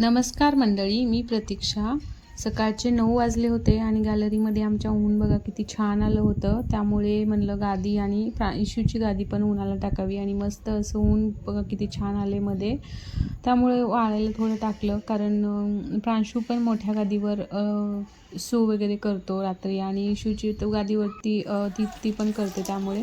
नमस्कार मंडळी, मी प्रतीक्षा. सकाळचे 9 वाजले होते आणि गॅलरीमध्ये आमच्या ऊन बघा किती छान आलं होतं. त्यामुळे म्हणलं गादी आणि इशूची गादी पण उन्हाला टाकावी आणि मस्त असं ऊन बघा किती छान आले मध्ये. त्यामुळे वाळायला थोडं टाकलं, कारण प्रांशू पण मोठ्या गादीवर सू वगैरे करतो रात्री आणि इशूची तो गादीवरती ती पण करते. त्यामुळे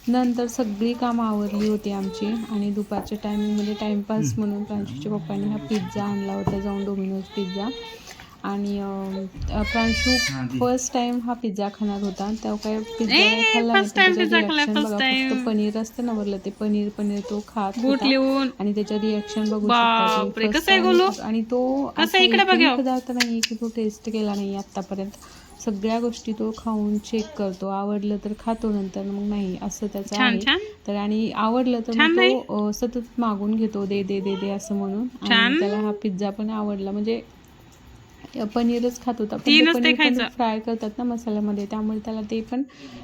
नंतर सगळी कामं आवरली होती आमची आणि दुपारच्या टायमिंगमध्ये टाईमपास म्हणून प्रांशूच्या पप्पांनी हा पिझ्झा आणला होता जाऊन, डोमिनोज पिझ्झा. आणि प्रांशू फर्स्ट टाइम हा पिझ्झा खाणार होता. तेव्हा काय पिझ्झा काय खाल्ला नाही, पण त्याचं रिॲक्शन बघा. फक्त पनीर असतं ना वरलं, ते पनीर तो खात होता आणि त्याचं रिॲक्शन बघू शकता तुम्ही. फर्स्ट टाइम आणि तो असा एकही पदार्थ नाही की तो टेस्ट केला नाही आतापर्यंत. सगळ्या गोष्टी तो खाऊन चेक करतो, आवडलं तर खातो, नंतर मग नाही, असं त्याचं आहे. तर आणि आवडलं तर मग तो सतत मागून घेतो, दे दे दे दे असं म्हणून. आणि त्याला हा पिझ्झा पण आवडला. म्हणजे पनीरच खात होता, पण ते पनीर फ्राय करतात ना मसाल्यामध्ये, त्यामुळे त्याला ते पण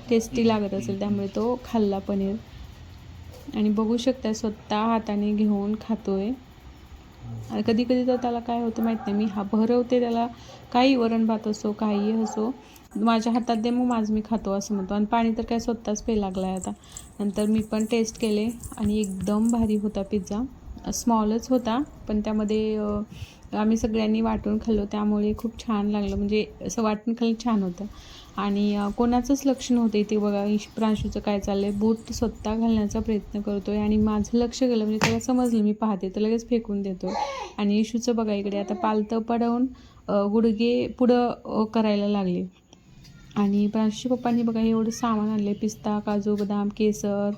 टेस्टी लागत असेल, त्यामुळे तो खाल्ला पनीर. आणि बघू शकता स्वतः हाताने घेऊन खातोय. कधी कधी तर त्याला काय होतं माहीत नाही, मी भरवते त्याला, काही वरण भात असो काही असो, माझ्या हातात दे मग माझं मी खातो असं म्हणतो. आणि पाणी तर काय स्वतःच पे लागला आहे आता. नंतर मी पण टेस्ट केले आणि एकदम भारी होता पिझ्झा. स्मॉलच होता, पण त्यामध्ये आम्ही सगळ्यांनी वाटून खाल्लो, त्यामुळे खूप छान लागलं. म्हणजे असं वाटून खाल्लं छान होतं. आणि कोणाचंच लक्ष नव्हतं इथे बघा. प्रांशूचं काय चाललं आहे, बूट स्वतः घालण्याचा प्रयत्न करतो आहे आणि माझं लक्ष गेलं, म्हणजे त्याला समजलं मी पाहते तर लगेच फेकून देतो. आणि इशूचं बघा इकडे आता पालतं पडवून गुडघे पुढं करायला लागले. आणि प्रांशूच्या पप्पांनी बघा एवढं सामान आणले, पिस्ता, काजू, बदाम, केसर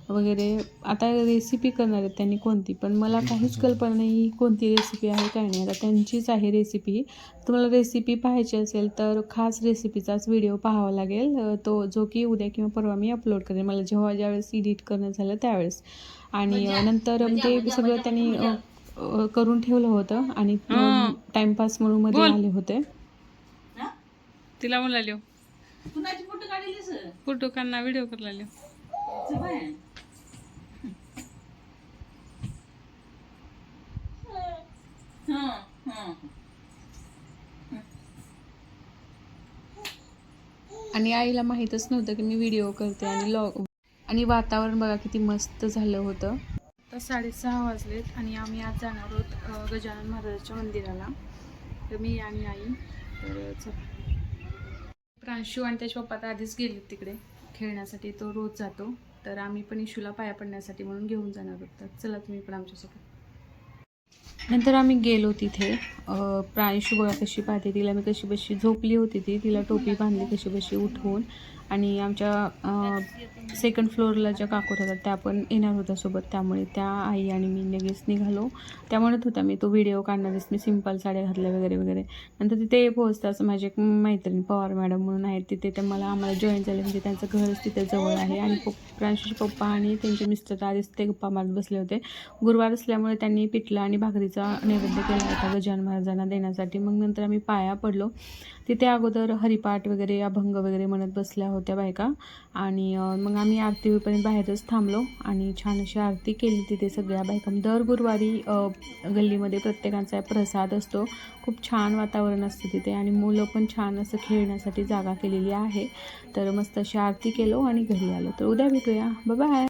वगैरे. आता रेसिपी करणार आहेत त्यांनी कोणती, पण मला काहीच कल्पना नाही कोणती रेसिपी आहे काय नाही. आता त्यांचीच आहे रेसिपी. तुम्हाला रेसिपी पाहायची असेल तर खास रेसिपीचाच व्हिडिओ पाहावा लागेल, तो जो की उद्या किंवा परवा मी अपलोड करेन, मला ज्यावेळेस एडिट करणं झालं त्यावेळेस. आणि नंतर ते सगळं त्यांनी करून ठेवलं होतं आणि टाइमपास म्हणून मध्ये आले होते. तिला बोलालो फोटो काढणार, व्हिडिओ करायला. आणि आईला माहीतच नव्हतं की मी व्हिडिओ करते आणि वातावरण बघा किती मस्त झालं होतं. आता 6:30 वाजलेत आणि आम्ही आज जाणार आहोत गजानन महाराजांच्या मंदिराला. तर मी आणि आई, तर चला. प्रांशू आणि त्याचे पप्पा तर आधीच गेले तिकडे खेळण्यासाठी, तो रोज जातो. तर आम्ही पण इशूला पाया पडण्यासाठी म्हणून घेऊन जाणार होतो. चला तुम्ही पण आमच्यासोबत. नंतर आम्ही गेलो तिथे. प्रांशू बघा कशी पाहते तिला, मी कशी बशी झोपली होती तिला टोपी बांधली कशी बशी उठवून. आणि आमच्या सेकंड फ्लोअरला ज्या काकू राहतात त्या पण येणार होत्या सोबत, त्यामुळे त्या आई आणि मी लगेच निघालो. त्या म्हणत होत्या मी तो व्हिडिओ काढणारच, मी सिंपल साड्या घातल्या वगैरे वगैरे. नंतर तिथे पोहोचताच माझी एक मैत्रीण पवार मॅडम म्हणून आहेत तिथे, ते आम्हाला जॉईन झाले, म्हणजे त्यांचं घरच तिथे जवळ आहे. आणि प्रांशूचे पप्पा आणि त्यांचे मिस्टर आधीच ते गप्पा मारत बसले होते. गुरुवार असल्यामुळे त्यांनी पिठलं आणि भाकरीचा नैवेद्य केला होता गजानन महाराजांना देण्यासाठी. मग नंतर आम्ही पाया पडलो. तिथे अगोदर हरिपाठ वगैरे, अभंग वगैरे म्हणत बसल्या होत्या बायका. आणि मग आम्ही आरती होईपर्यंत बाहेरच थांबलो आणि छान अशी आरती केली तिथे सगळ्या बायका. दर गुरुवारी गल्लीमध्ये प्रत्येकाचा प्रसाद असतो. खूप छान वातावरण असतं तिथे आणि मुलं पण छान असं खेळण्यासाठी जागा केलेली आहे. तर मस्त अशी आरती केलो आणि घरी आलो. तर उद्या भेटूया. Bye bye.